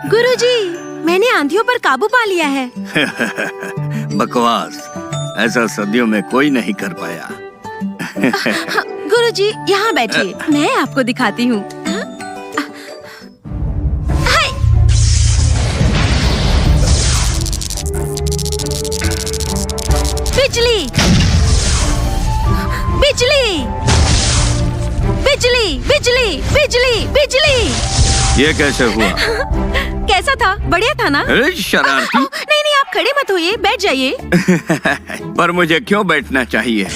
गुरुजी, मैंने आंधियों पर काबू पा लिया है। बकवास, ऐसा सदियों में कोई नहीं कर पाया। गुरुजी, यहाँ बैठिए, मैं आपको दिखाती हूँ। बिजली, बिजली, बिजली, बिजली, बिजली, बिजली। ये कैसे हुआ? कैसा था? बढ़िया था ना? अरे शरारती! नहीं नहीं, आप खड़े मत होइए, बैठ जाइए। पर मुझे क्यों बैठना चाहिए?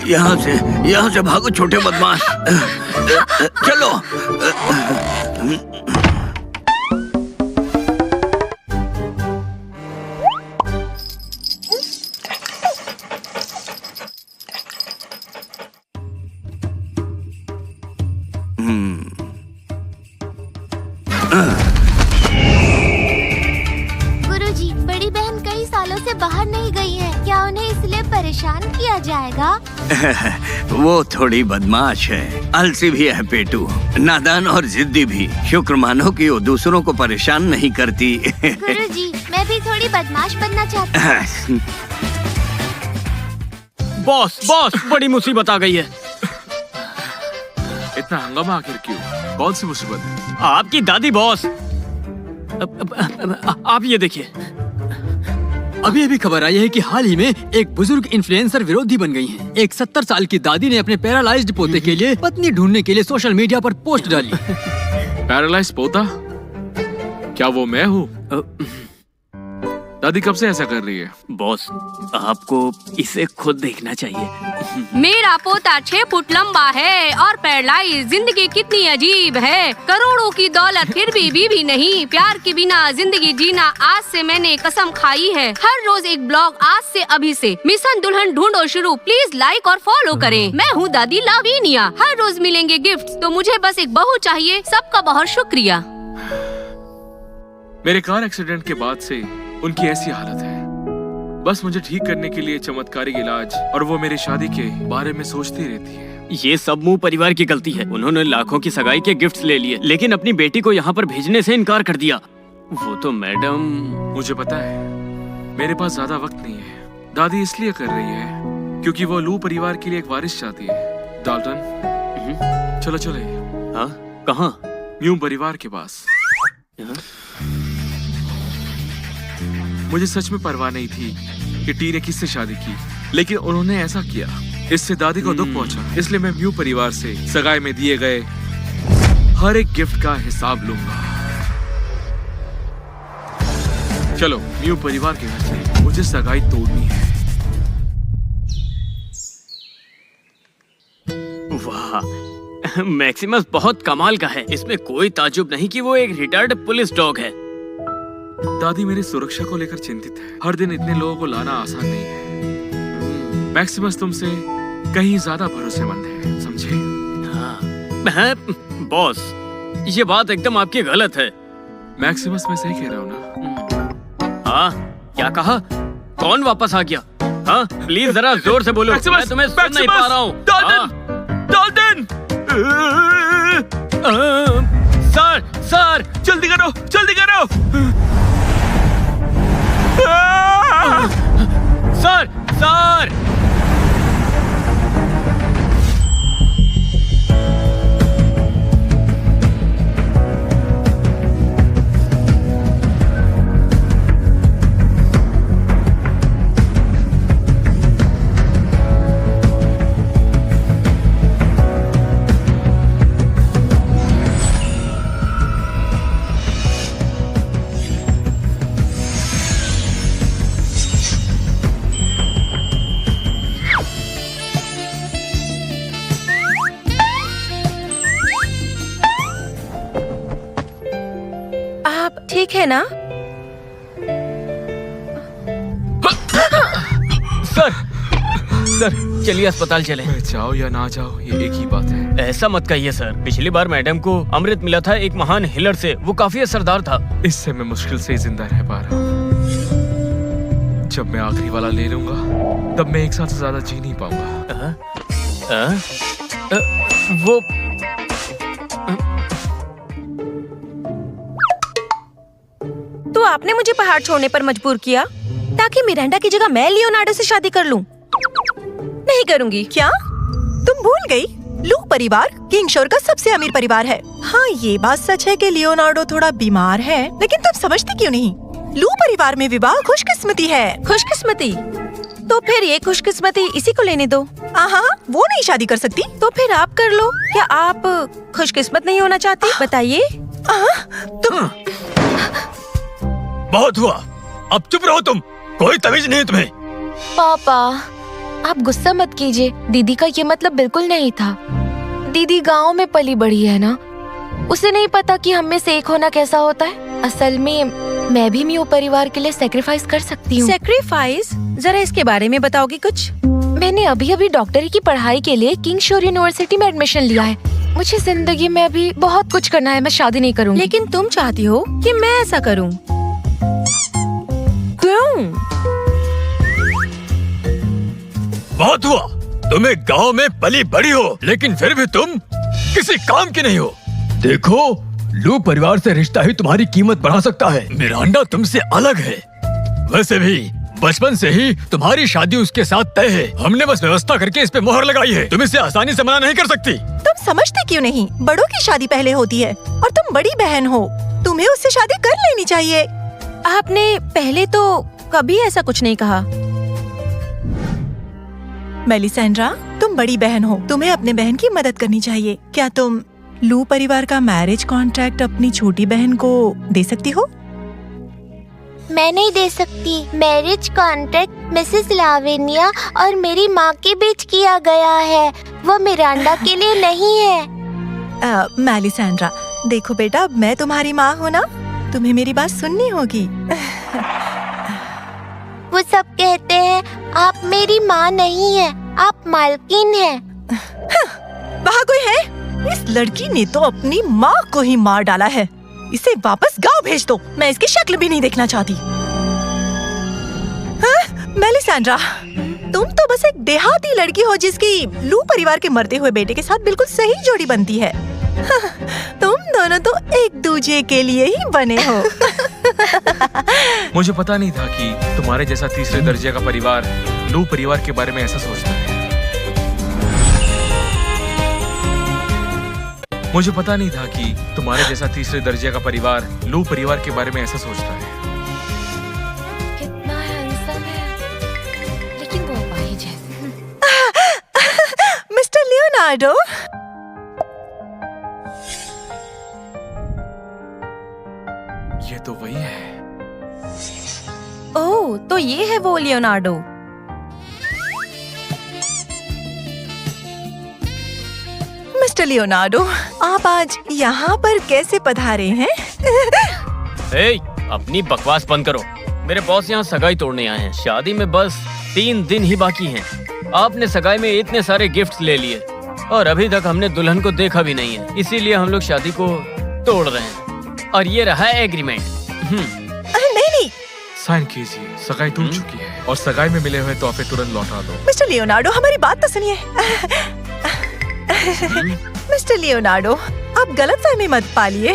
यहाँ से भागो छोटे बदमाश। चलो। गुरुजी, बड़ी बहन कई सालों से बाहर नहीं गई है, क्या उन्हें इसलिए परेशान किया जाएगा? वो थोड़ी बदमाश है, आलसी भी है पेटू, नादान और जिद्दी भी। शुक्र मानो कि वो दूसरों को परेशान नहीं करती। गुरुजी, मैं भी थोड़ी बदमाश बनना चाहती हूँ। बॉस, बड़ी मुसीबत आ गई है। इतना हंगामा आखिर क्यों? कौन सी मुसीबत है? आपकी दादी बॉस। आप ये देखिए, अभी अभी खबर आई है कि हाल ही में एक बुजुर्ग इन्फ्लुएंसर विरोधी बन गई हैं। एक 70 साल की दादी ने अपने पैरालाइज्ड पोते के लिए पत्नी ढूंढने के लिए सोशल मीडिया पर पोस्ट डाली। पैरालाइज पोता? क्या वो मैं हूँ? दादी कब से ऐसा कर रही है? बॉस, आपको इसे खुद देखना चाहिए। मेरा पोता 6 फुट लंबा है और पैरालाइज। जिंदगी कितनी अजीब है। करोड़ों की दौलत फिर भी बीवी नहीं। प्यार के बिना जिंदगी जीना आज से मैंने कसम खाई है। हर रोज एक ब्लॉग आज से अभी से। मिशन दुल्हन ढूंढो शुरू। प्लीज लाइक और फॉलो करें। मैं हूँ दादी लाविनिया। हर रोज मिलेंगे गिफ्ट, तो मुझे बस एक बहू चाहिए। सबका बहुत शुक्रिया। मेरे कार एक्सीडेंट के बाद से उनकी ऐसी हालत है। बस मुझे ठीक करने के लिए चमत्कारिक इलाज, और वो मेरी शादी के बारे में सोचती रहती है। ये सब मुंह परिवार की गलती है। उन्होंने लाखों की सगाई के गिफ्ट्स ले लिए, लेकिन अपनी बेटी को यहाँ पर भेजने से इनकार कर दिया। वो तो मैडम। मुझे पता है, मेरे पास ज्यादा वक्त नहीं है। दादी इसलिए कर रही है क्योंकि वो लू परिवार के लिए एक वारिस चाहती है। डाल्टन, चलो चले। हाँ, कहाँ? म्यू परिवार के पास। मुझे सच में परवाह नहीं थी कि टी ने किससे शादी की, लेकिन उन्होंने ऐसा किया। इससे दादी को दुख पहुंचा। इसलिए मैं म्यू परिवार से सगाई में दिए गए हर एक गिफ्ट का हिसाब लूंगा। चलो म्यू परिवार के घर से मुझे सगाई तोड़नी है। वाह, मैक्सिमस बहुत कमाल का है। इसमें कोई ताज्जुब नहीं कि वो एक रिटायर्ड पुलिस डॉग है। दादी मेरी सुरक्षा को लेकर चिंतित है। हर दिन इतने लोगों को लाना आसान नहीं है। मैक्सिमस तुमसे कहीं ज्यादा भरोसेमंद है, समझे? हाँ, बॉस, ये बात एकदम आपकी गलत है। मैक्सिमस, मैं सही कह रहा हूँ ना? हाँ, क्या कहा? कौन वापस आ गया? हाँ, प्लीज जरा जोर से बोलो। मैं तुम्हें सुन नहीं पा रहा हूँ। डाल्टन! सर, जल्दी करो, जल्दी करो! सर! ठीक है ना? सर, चलिए अस्पताल चले। जाओ या ना जाओ, ये एक ही बात है। ऐसा मत कहिए सर। पिछली बार मैडम को अमृत मिला था एक महान हिलर से। वो काफी असरदार था। इससे मैं मुश्किल से जिंदा रह पा रहा हूँ। जब मैं आखिरी वाला ले लूंगा तब मैं एक साथ से ज्यादा जी नहीं पाऊंगा। वो तो आपने मुझे पहाड़ छोड़ने पर मजबूर किया ताकि मिरांडा की जगह मैं लियोनार्डो से शादी कर लूं। नहीं करूंगी। क्या तुम भूल गई? लू परिवार किंगशोर का सबसे अमीर परिवार है। हाँ, ये बात सच है कि लियोनार्डो थोड़ा बीमार है, लेकिन तुम समझती क्यों नहीं? लू परिवार में विवाह खुशकिस्मती है। खुशकिस्मती? तो फिर ये खुशकिस्मती इसी को लेने दो। हाँ, वो नहीं शादी कर सकती। तो फिर आप कर लो। क्या आप खुशकिस्मत नहीं होना चाहती? बताइए। तुम बहुत हुआ, अब चुप रहो तुम। कोई तमीज नहीं तुम्हें। पापा, आप गुस्सा मत कीजिए। दीदी का ये मतलब बिल्कुल नहीं था। दीदी गांव में पली बड़ी है ना, उसे नहीं पता कि हम में से एक होना कैसा होता है। असल में मैं भी म्यू परिवार के लिए सैक्रिफाइस कर सकती हूँ। सैक्रिफाइस? जरा इसके बारे में बताओगी कुछ? मैंने अभी डॉक्टरी की पढ़ाई के लिए किंगशोर यूनिवर्सिटी में एडमिशन लिया है। मुझे जिंदगी में अभी बहुत कुछ करना है। मैं शादी नहीं करूँगी। लेकिन तुम चाहती हो कि मैं ऐसा करूं। क्यों? बहुत हुआ, तुम एक गांव में पली बड़ी हो, लेकिन फिर भी तुम किसी काम की नहीं हो। देखो, लू परिवार से रिश्ता ही तुम्हारी कीमत बढ़ा सकता है। मिरांडा तुमसे अलग है। वैसे भी बचपन से ही तुम्हारी शादी उसके साथ तय है। हमने बस व्यवस्था करके इस पे मोहर लगाई है। तुम इसे आसानी से मना नहीं कर सकती। तुम समझते क्यों नहीं? बड़ों की शादी पहले होती है और तुम बड़ी बहन हो, तुम्हें उससे शादी कर लेनी चाहिए। आपने पहले तो कभी ऐसा कुछ नहीं कहा। मेलिसेंड्रा, तुम बड़ी बहन हो, तुम्हें अपने बहन की मदद करनी चाहिए। क्या तुम लू परिवार का मैरिज कॉन्ट्रैक्ट अपनी छोटी बहन को दे सकती हो? मैं नहीं दे सकती। मैरिज कॉन्ट्रैक्ट मिसेस लाविनिया और मेरी माँ के बीच किया गया है, वो मिरांडा के लिए नहीं है। मेलिसेंड्रा, देखो बेटा, मैं तुम्हारी माँ हूँ ना, तुम्हें मेरी बात सुननी होगी। वो सब कहते हैं आप मेरी माँ नहीं है, आप मालकिन हैं। वहाँ कोई है? इस लड़की ने तो अपनी माँ को ही मार डाला है। इसे वापस गांव भेज दो। मैं इसकी शक्ल भी नहीं देखना चाहती। मेलिसेंड्रा, तुम तो बस एक देहाती लड़की हो जिसकी लू परिवार के मरते हुए बेटे के साथ बिल्कुल सही जोड़ी बनती है। तुम दोनों तो एक दूसरे के लिए ही बने हो। मुझे पता नहीं था कि तुम्हारे जैसा तीसरे दर्जे का परिवार लू परिवार के बारे में ऐसा सोचता है। मुझे पता नहीं था कि तुम्हारे जैसा तीसरे दर्जे का परिवार लू परिवार के बारे में ऐसा सोचता है। कितना हैंडसम है, लेकिन वो अपाहिज है। मिस्टर लियोनार्डो, ये तो वही है। ओह, तो ये है वो लियोनार्डो। मिस्टर लियोनार्डो, आप आज यहाँ पर कैसे पधारे हैं? ए, अपनी बकवास बंद करो। मेरे बॉस यहाँ सगाई तोड़ने आए हैं। शादी में बस 3 दिन ही बाकी हैं। आपने सगाई में इतने सारे गिफ्ट्स ले लिए और अभी तक हमने दुल्हन को देखा भी नहीं है। इसीलिए हम लोग शादी को तोड़ रहे हैं और ये रहा एग्रीमेंट। नहीं, साइन कीजिए, सगाई टूट चुकी है और सगाई में मिले हुए तोहफे तुरंत लौटा दो। मिस्टर लियोनार्डो, हमारी बात तो सुनिए। मिस्टर लियोनार्डो, आप गलतफहमी मत पालिए।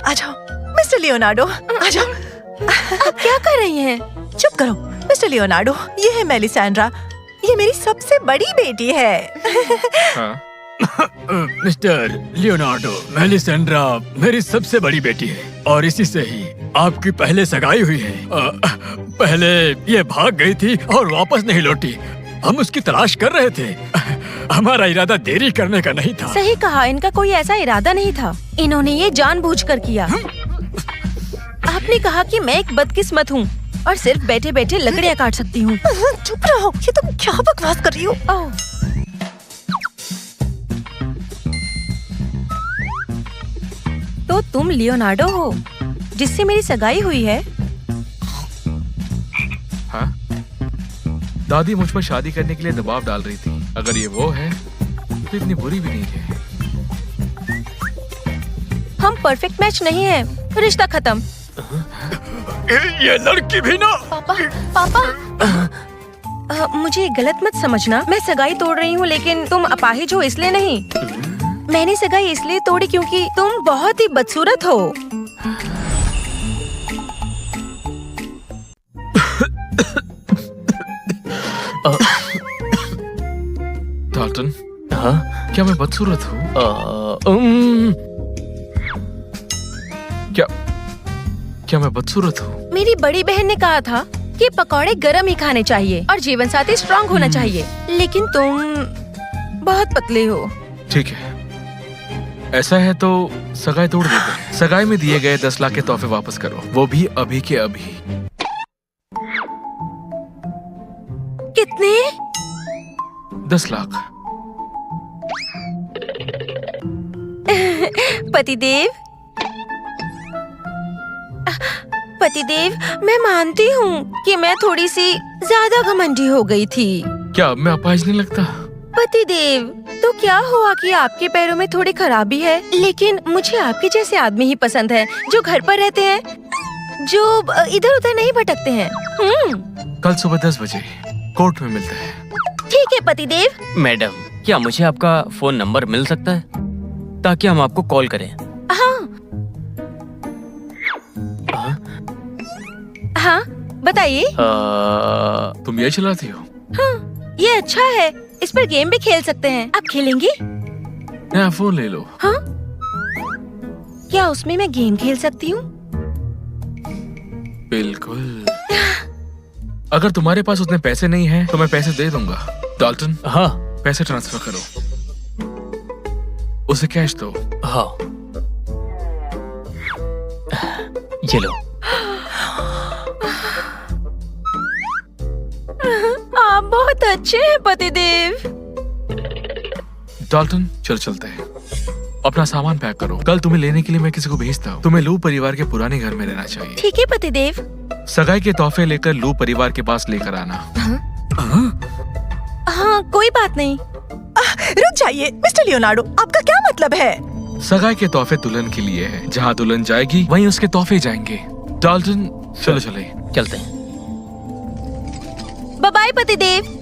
आ जाओ मिस्टर लियोनार्डो, आ जाओ। आप क्या कर रही हैं? चुप करो मिस्टर लियोनार्डो, ये है मेलिसेंड्रा, ये मेरी सबसे बड़ी बेटी है। हाँ? मिस्टर लियोनार्डो, मेलिसेंड्रा मेरी सबसे बड़ी बेटी है और इसी से ही आपकी पहले सगाई हुई है। पहले ये भाग गई थी और वापस नहीं लौटी। हम उसकी तलाश कर रहे थे। हमारा इरादा देरी करने का नहीं था। सही कहा, इनका कोई ऐसा इरादा नहीं था। इन्होंने ये जानबूझकर किया। आपने कहा कि मैं एक बदकिस्मत हूँ और सिर्फ बैठे बैठे लकड़ियाँ काट सकती हूँ। चुप रहो, ये तुम क्या बकवास कर रही हो? ओह, तो तुम लियोनार्डो हो जिससे मेरी सगाई हुई है? हाँ? दादी मुझ पर शादी करने के लिए दबाव डाल रही थी। अगर ये वो है तो इतनी बुरी भी नहीं है। हम परफेक्ट मैच नहीं है, रिश्ता खत्म। ये लड़की भी ना। पापा पापा मुझे गलत मत समझना, मैं सगाई तोड़ रही हूँ, लेकिन तुम अपाहिज हो इसलिए नहीं। मैंने सगाई इसलिए तोड़ी क्योंकि तुम बहुत ही बदसूरत हो। डाल्टन, हाँ? क्या मैं बदसूरत हूँ? क्या मैं बदसूरत हूँ? मेरी बड़ी बहन ने कहा था कि पकौड़े गरम ही खाने चाहिए और जीवन साथी स्ट्रॉन्ग होना चाहिए, लेकिन तुम बहुत पतले हो। ठीक है, ऐसा है तो सगाई तोड़ देते हैं। सगाई में दिए गए 10 लाख के तोहफे वापस करो, वो भी अभी के अभी। कितने? 10 लाख। पतिदेव, पतिदेव, मैं मानती हूँ कि मैं थोड़ी सी ज्यादा घमंडी हो गई थी। क्या अब मैं अपाहिज नहीं लगता? पतिदेव, तो क्या हुआ कि आपके पैरों में थोड़ी खराबी है, लेकिन मुझे आपके जैसे आदमी ही पसंद है, जो घर पर रहते हैं, जो इधर उधर नहीं भटकते हैं। कल सुबह 10 बजे कोर्ट में मिलते हैं। ठीक है पतिदेव। मैडम, क्या मुझे आपका फोन नंबर मिल सकता है ताकि हम आपको कॉल करें? हाँ, बताइए। तुम ये चलाती हो? हाँ, ये अच्छा है, इस पर गेम भी खेल सकते हैं। आप खेलेंगी? नया फोन ले लो। हाँ? क्या उसमें मैं गेम खेल सकती हूँ? बिल्कुल। अगर तुम्हारे पास उतने पैसे नहीं हैं, तो मैं पैसे दे दूंगा। डाल्टन, हाँ? पैसे ट्रांसफर करो, उसे कैश दो। हाँ, ये लो। आप बहुत अच्छे हैं पतिदेव। डाल्टन, चलते हैं। अपना सामान पैक करो, कल तुम्हें लेने के लिए मैं किसी को भेजता हूँ। तुम्हें लू परिवार के पुराने घर में रहना चाहिए। ठीक है पतिदेव। सगाई के तोहफे लेकर लू परिवार के पास लेकर आना। हाँ, कोई बात नहीं। रुक जाइए मिस्टर लियोनार्डो, आपका क्या मतलब है? सगाई के तोहफे दुल्हन के लिए है, जहाँ दुल्हन जाएगी वहीं उसके तोहफे जाएंगे। डाल्टन, चले। चलते हैं। बाय बाय पतिदेव।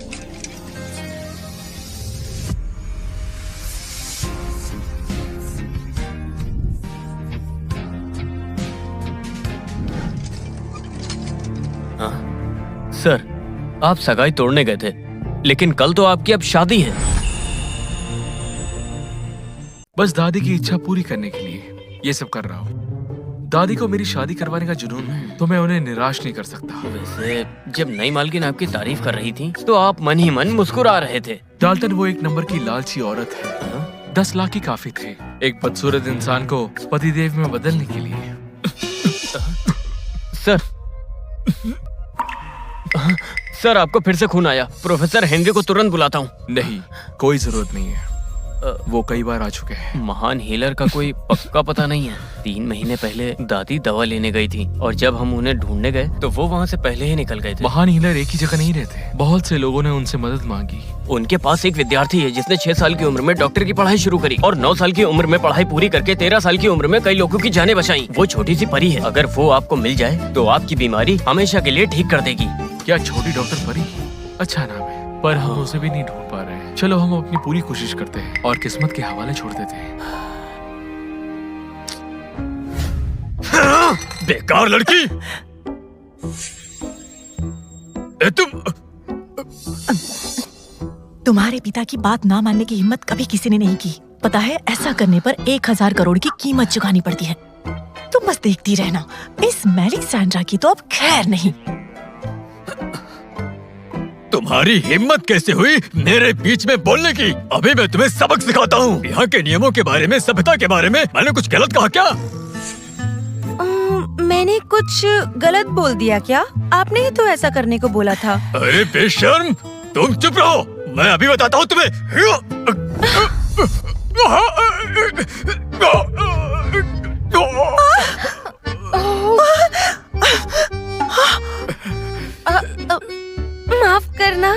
सर, आप सगाई तोड़ने गए थे, लेकिन कल तो आपकी अब शादी है। बस दादी की इच्छा पूरी करने के लिए ये सब कर रहा हूँ। दादी को मेरी शादी करवाने का जुनून है, तो मैं उन्हें निराश नहीं कर सकता। वैसे जब नई मालकिन आपकी तारीफ कर रही थी, तो आप मन ही मन मुस्कुरा रहे थे। डाल्टन, वो एक नंबर की लालची औरत है। 10 लाख ही काफी थे एक बदसूरत इंसान को पतिदेव में बदलने के लिए। सर, आपको फिर से खून आया। प्रोफेसर हेनरी को तुरंत बुलाता हूँ। नहीं, कोई जरूरत नहीं है, वो कई बार आ चुके हैं। महान हीलर का कोई पक्का पता नहीं है। 3 महीने पहले दादी दवा लेने गई थी, और जब हम उन्हें ढूंढने गए तो वो वहाँ से पहले ही निकल गए थे। महान हीलर एक ही जगह नहीं रहते, बहुत से लोगों ने उनसे मदद मांगी। उनके पास एक विद्यार्थी है जिसने 6 साल की उम्र में डॉक्टर की पढ़ाई शुरू करी, और 9 साल की उम्र में पढ़ाई पूरी करके 13 साल की उम्र में कई लोगों की जानें बचाई। वो छोटी सी परी है, अगर वो आपको मिल जाए तो आपकी बीमारी हमेशा के लिए ठीक कर देगी। क्या छोटी डॉक्टर परी? अच्छा नाम है, पर हम उसे भी नहीं ढूंढ पा रहे हैं। चलो, हम अपनी पूरी कोशिश करते हैं और किस्मत के हवाले छोड़ देते हैं। बेकार लड़की! तुम्हारे पिता की बात ना मानने की हिम्मत कभी किसी ने नहीं की। पता है, ऐसा करने पर 1000 करोड़ की कीमत चुकानी पड़ती है। तुम बस देखती रहना। इस मेलिसेंड्रा की तो अब खैर नहीं। तुम्हारी हिम्मत कैसे हुई मेरे बीच में बोलने की? अभी मैं तुम्हें सबक सिखाता हूँ। यहाँ के नियमों के बारे में, सभ्यता के बारे में मैंने कुछ गलत कहा क्या? मैंने कुछ गलत बोल दिया क्या? आपने ही तो ऐसा करने को बोला था। अरे बेशर्म, तुम चुप रहो, मैं अभी बताता हूँ तुम्हें। माफ करना,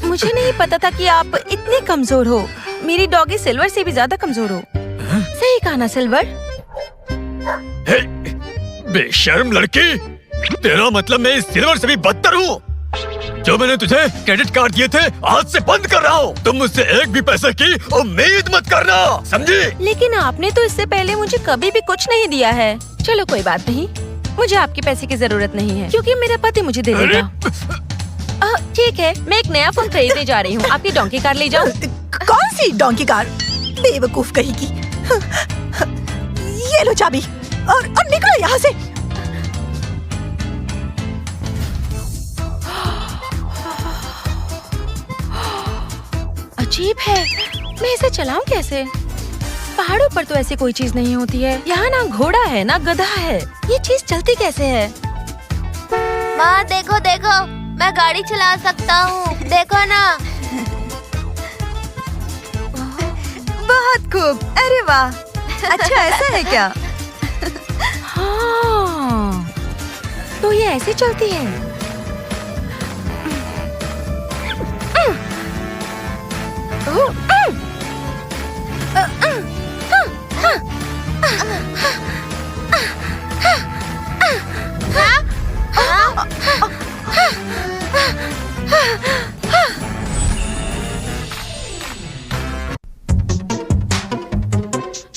मुझे नहीं पता था कि आप इतने कमजोर हो। मेरी डॉगी सिल्वर से भी ज्यादा कमजोर हो। सही कहा ना सिल्वर? बेशर्म लड़की, तेरा मतलब मैं इस सिल्वर से भी बदतर हूँ। जो मैंने तुझे क्रेडिट कार्ड दिए थे आज से बंद कर रहा हूँ। तुम मुझसे एक भी पैसे की उम्मीद मत करना, समझी? लेकिन आपने तो इससे पहले मुझे कभी भी कुछ नहीं दिया है। चलो कोई बात नहीं, मुझे आपके पैसे की जरूरत नहीं है क्योंकि मेरा पति मुझे दे देगा। ठीक है, मैं एक नया फोन खरीदने जा रही हूँ। आपकी डोंकी कार ले जाऊँ? कौन सी डोंकी कार? बेवकूफ कहीं की। ये लो चाबी और निकलो यहाँ से। अजीब है, मैं इसे चलाऊं कैसे? पहाड़ों पर तो ऐसी कोई चीज नहीं होती है। यहाँ ना घोड़ा है ना गधा है, ये चीज चलती कैसे है? माँ देखो देखो, मैं गाड़ी चला सकता हूँ, देखो ना। बहुत खूब, अरे वाह। अच्छा ऐसा है क्या? हाँ, तो ये ऐसे चलती है।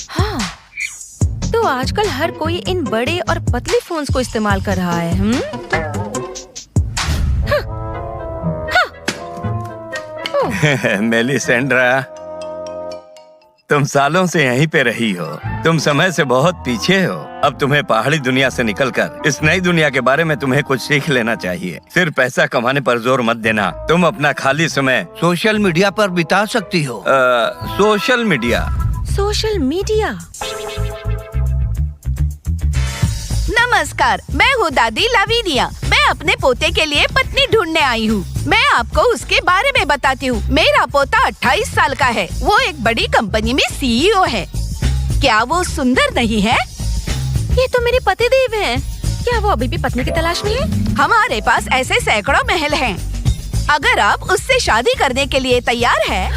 हाँ, तो आजकल हर कोई इन बड़े और पतले फोन्स को इस्तेमाल कर रहा है। मेलिसेंड्रा, तुम सालों से यहीं पे रही हो। तुम समय से बहुत पीछे हो। अब तुम्हें पहाड़ी दुनिया से निकलकर इस नई दुनिया के बारे में तुम्हें कुछ सीख लेना चाहिए। सिर्फ पैसा कमाने पर जोर मत देना। तुम अपना खाली समय सोशल मीडिया पर बिता सकती हो। Social media. नमस्कार, मैं हूँ दादी लाविनिया। मैं अपने पोते के लिए पत्नी ढूंढने आई हूँ। मैं आपको उसके बारे में बताती हूँ। मेरा पोता 28 साल का है। वो एक बड़ी कंपनी में सीईओ है। क्या वो सुंदर नहीं है? ये तो मेरे पतिदेव हैं। क्या वो अभी भी पत्नी की तलाश में है? हमारे पास ऐसे सैकड़ों महल हैं। अगर आप उससे शादी करने के लिए तैयार हैं,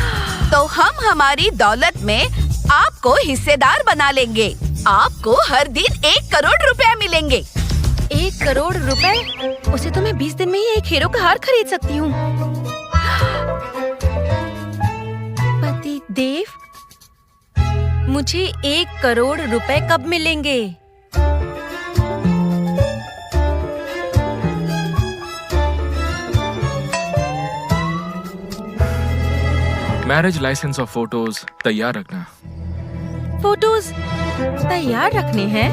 तो हम हमारी दौलत में आपको हिस्सेदार बना लेंगे। आपको हर दिन 1 करोड़ रुपया मिलेंगे। 1 करोड़ रुपए? उसे तो मैं 20 दिन में ही एक हीरो का हार खरीद सकती हूँ। पति देव, मुझे 1 करोड़ रुपए कब मिलेंगे? मैरिज लाइसेंस और फोटोज तैयार रखना। फोटोज तैयार रखने हैं?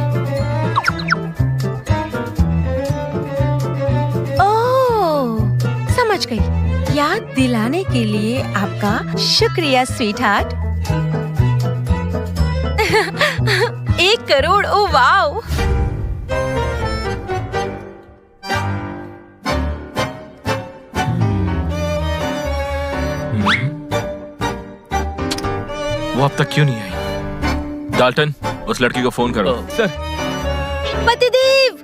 ओह, समझ गई। याद दिलाने के लिए आपका शुक्रिया स्वीटहार्ट। 1 crore, oh wow. वो अब तक क्यों नहीं आई? डाल्टन, उस लड़की को फोन करो। सर। पतिदेव,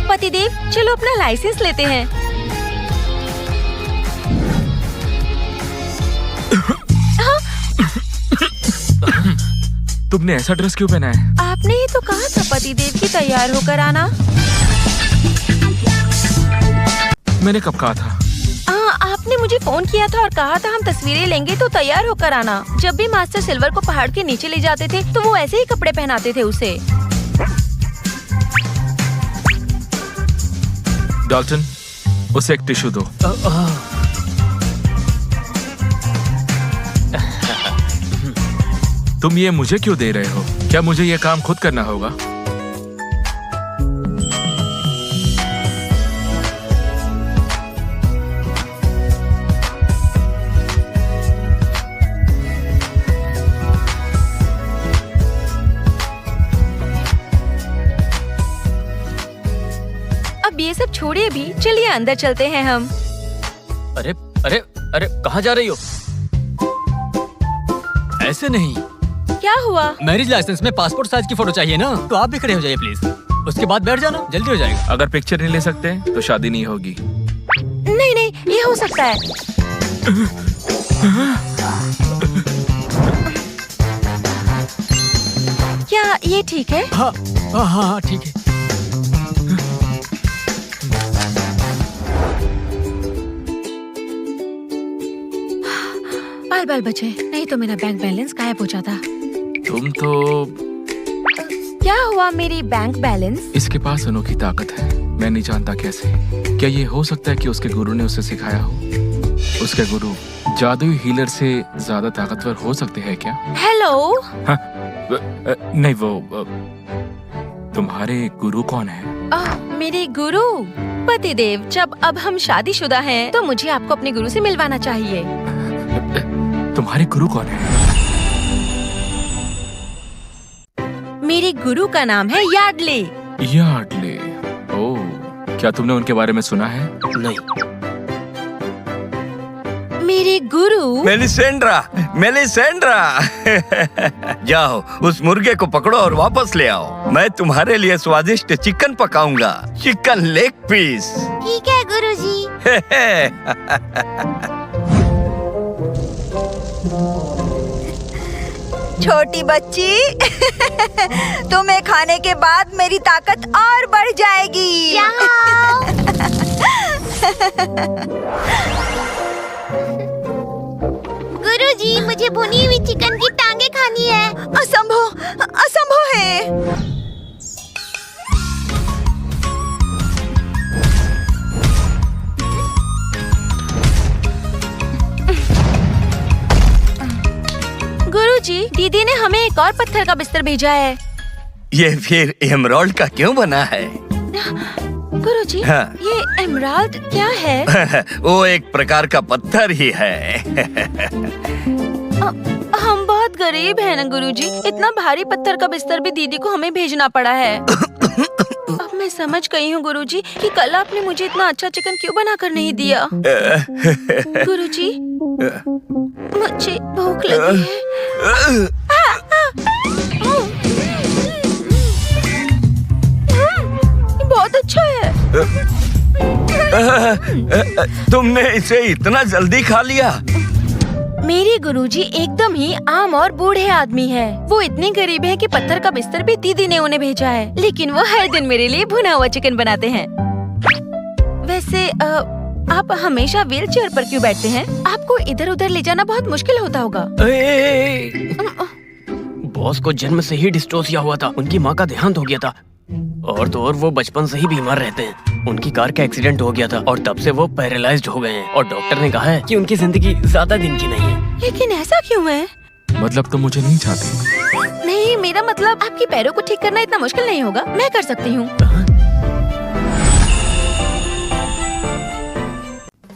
पतिदेव, चलो अपना लाइसेंस लेते हैं। तुमने ऐसा ड्रेस क्यों पहना है? आपने ही तो कहा था पतिदेव की तैयार होकर आना। मैंने कब कहा था? आपने मुझे फोन किया था और कहा था हम तस्वीरें लेंगे तो तैयार होकर आना। जब भी मास्टर सिल्वर को पहाड़ के नीचे ले जाते थे तो वो ऐसे ही कपड़े पहनाते थे उसे। डाल्टन, उसे एक टिश्यू दो। तुम ये मुझे क्यों दे रहे हो? क्या मुझे ये काम खुद करना होगा? अब ये सब छोड़िए भी, चलिए अंदर चलते हैं हम। अरे अरे अरे, कहाँ जा रही हो? ऐसे नहीं। क्या हुआ? मैरिज लाइसेंस में पासपोर्ट साइज की फोटो चाहिए ना, तो आप भी खड़े हो जाइए प्लीज। उसके बाद बैठ जाना, जल्दी हो जाएगा। अगर पिक्चर नहीं ले सकते तो शादी नहीं होगी। नहीं नहीं, ये हो सकता है। क्या ये ठीक है? हाँ हाँ हाँ ठीक है। बाल बाल बचे, नहीं तो मेरा बैंक बैलेंस गायब हो जाता। तुम तो क्या हुआ मेरी बैंक बैलेंस? इसके पास अनोखी ताकत है, मैं नहीं जानता कैसे। क्या ये हो सकता है कि उसके गुरु ने उसे सिखाया हो? उसके गुरु जादुई हीलर से ज्यादा ताकतवर हो सकते हैं क्या? हेलो। हाँ, नहीं वो तुम्हारे गुरु कौन है? मेरे गुरु पतिदेव। जब अब हम शादीशुदा हैं, तो मुझे आपको अपने गुरु से मिलवाना चाहिए। तुम्हारे गुरु कौन है? मेरे गुरु का नाम है यार्डले। यार्डले। ओह, क्या तुमने उनके बारे में सुना है? नहीं। मेरे गुरु मेलिसेंड्रा, मेलिसेंड्रा। जाओ उस मुर्गे को पकड़ो और वापस ले आओ। मैं तुम्हारे लिए स्वादिष्ट चिकन पकाऊंगा, चिकन लेग पीस। ठीक है गुरुजी। छोटी बच्ची, तुम्हें खाने के बाद मेरी ताकत और बढ़ जाएगी। गुरुजी, मुझे भुनी हुई चिकन की टांगे खानी है। असंभव, असंभव है। गुरुजी, दीदी ने हमें एक और पत्थर का बिस्तर भेजा है। ये फिर एमराल्ड का क्यों बना है? गुरुजी, हाँ। ये एमराल्ड क्या है? वो एक प्रकार का पत्थर ही है। हम बहुत गरीब हैं ना गुरुजी, इतना भारी पत्थर का बिस्तर भी दीदी को हमें भेजना पड़ा है। अब मैं समझ गई हूँ गुरुजी कि कल आपने मुझे इतना अच्छा चिकन क्यों बनाकर नहीं दिया। गुरुजी, मुझे भूख लगी है। बहुत अच्छा है। तुमने इसे इतना जल्दी खा लिया? मेरे गुरुजी एकदम ही आम और बूढ़े आदमी है। वो इतने गरीब हैं कि पत्थर का बिस्तर भी दीदी ने उन्हें भेजा है, लेकिन वो हर दिन मेरे लिए भुना हुआ चिकन बनाते हैं। वैसे आप हमेशा व्हील चेयर पर क्यों बैठते हैं? आपको इधर उधर ले जाना बहुत मुश्किल होता होगा। बॉस को जन्म से ही डिस्ट्रोसिया हुआ था। उनकी माँ का देहांत हो गया था, और तो और वो बचपन से ही बीमार रहते हैं। उनकी कार का एक्सीडेंट हो गया था और तब से वो पैरालाइज्ड हो गए हैं, और डॉक्टर ने कहा है कि उनकी जिंदगी ज्यादा दिन की नहीं है। लेकिन ऐसा क्यों है? मतलब तुम मुझे नहीं चाहती? नहीं, मेरा मतलब आपके पैरों को ठीक करना इतना मुश्किल नहीं होगा, मैं कर सकती हूँ।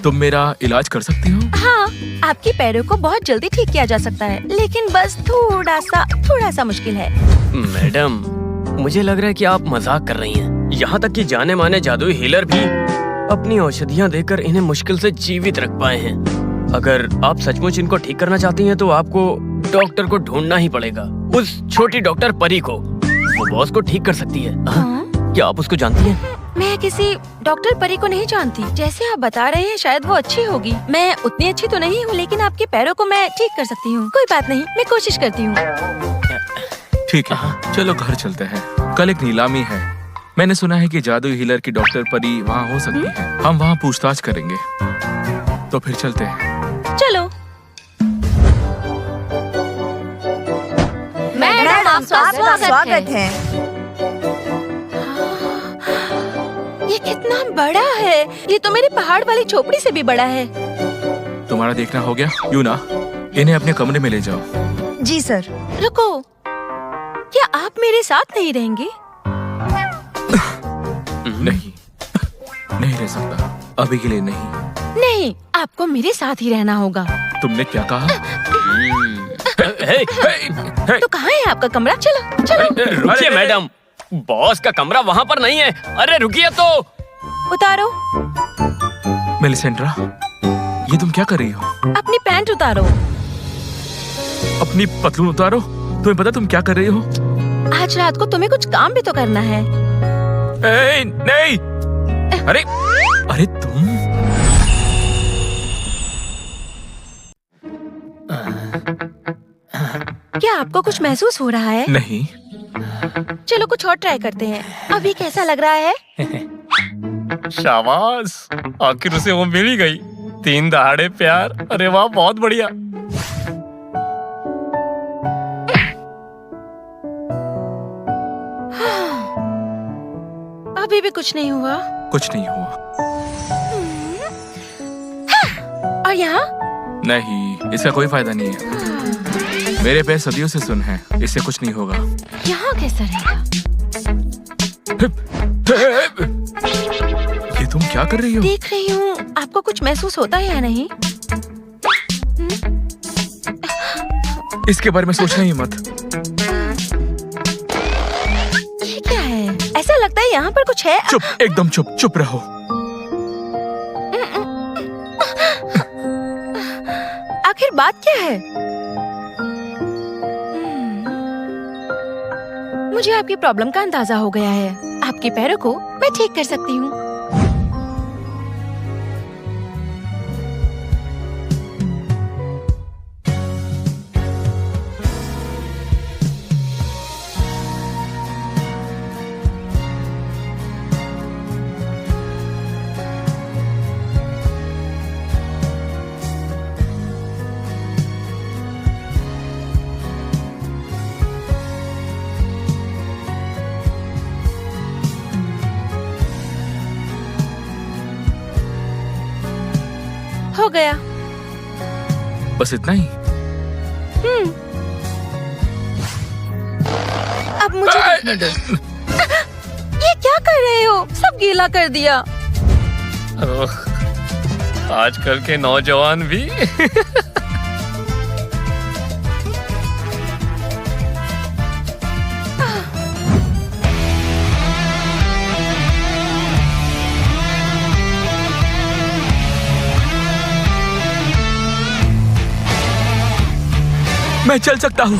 तुम मेरा इलाज कर सकती हो? हाँ, आपके पैरों को बहुत जल्दी ठीक किया जा सकता है, लेकिन बस थोड़ा सा मुश्किल है। मैडम, मुझे लग रहा है कि आप मजाक कर रही हैं। यहाँ तक कि जाने माने जादुई हीलर भी अपनी औषधियाँ देकर इन्हें मुश्किल से जीवित रख पाए हैं। अगर आप सचमुच इनको ठीक करना चाहती हैं तो आपको डॉक्टर को ढूंढना ही पड़ेगा, उस छोटी डॉक्टर परी को। वो बॉस को ठीक कर सकती है। क्या आप उसको जानती हैं? मैं किसी डॉक्टर परी को नहीं जानती। जैसे आप बता रहे हैं शायद वो अच्छी होगी। मैं उतनी अच्छी तो नहीं हूँ, लेकिन आपके पैरों को मैं ठीक कर सकती हूँ। कोई बात नहीं, मैं कोशिश करती हूँ। ठीक है, चलो घर चलते हैं। कल एक नीलामी है। मैंने सुना है कि जादुई हीलर की डॉक्टर परी वहाँ हो सकती है। हम वहाँ पूछताछ करेंगे। तो फिर चलते हैं। चलो। मैडम, आपका स्वागत है। ये कितना बड़ा है! ये तो मेरे पहाड़ वाली झोपड़ी से भी बड़ा है। तुम्हारा देखना हो गया? यूना, इन्हें अपने कमरे में ले जाओ। जी सर। रुको, क्या आप मेरे साथ नहीं रहेंगे? नहीं, नहीं रह सकता। अभी के लिए नहीं। नहीं, आपको मेरे साथ ही रहना होगा। तुमने क्या कहा? तो कहाँ है आपका कमरा? चलो चलो। रुकिए मैडम, बॉस का कमरा वहाँ पर नहीं है। अरे रुकिए तो। उतारो। मेलिसेंड्रा, ये तुम क्या कर रही हो? अपनी पैंट उतारो। अपनी पतलून उतारो। तुम्हें पता तुम क्या कर रही हो? आज रात को तुम्हें कुछ काम भी तो करना है। नहीं। अरे तुम क्या आपको कुछ महसूस हो रहा है? नहीं। चलो कुछ और ट्राई करते हैं। अभी कैसा लग रहा है? शाबाश, आखिर उसे वो मिल ही गई। 3 दहाड़े प्यार, अरे वाह, बहुत बढ़िया। अभी भी कुछ नहीं हुआ। कुछ नहीं हुआ। और यहाँ? नहीं, इसका कोई फायदा नहीं है। मेरे पैर सदियों से सुन हैं, इससे कुछ नहीं होगा। यहाँ कैसा रहेगा? ये तुम क्या कर रही हो? देख रही हूँ, आपको कुछ महसूस होता है या नहीं? इसके बारे में सोचना ही मत। ये क्या है? ऐसा लगता है यहाँ पर कुछ है। चुप, एकदम चुप, चुप रहो। आखिर बात क्या है? मुझे आपकी प्रॉब्लम का अंदाजा हो गया है। आपके पैरों को मैं ठीक कर सकती हूँ। हो गया। बस इतना ही? अब मुझे देखने दो। ये क्या कर रहे हो? सब गीला कर दिया। ओह, आजकल के नौजवान भी। मैं चल सकता हूँ।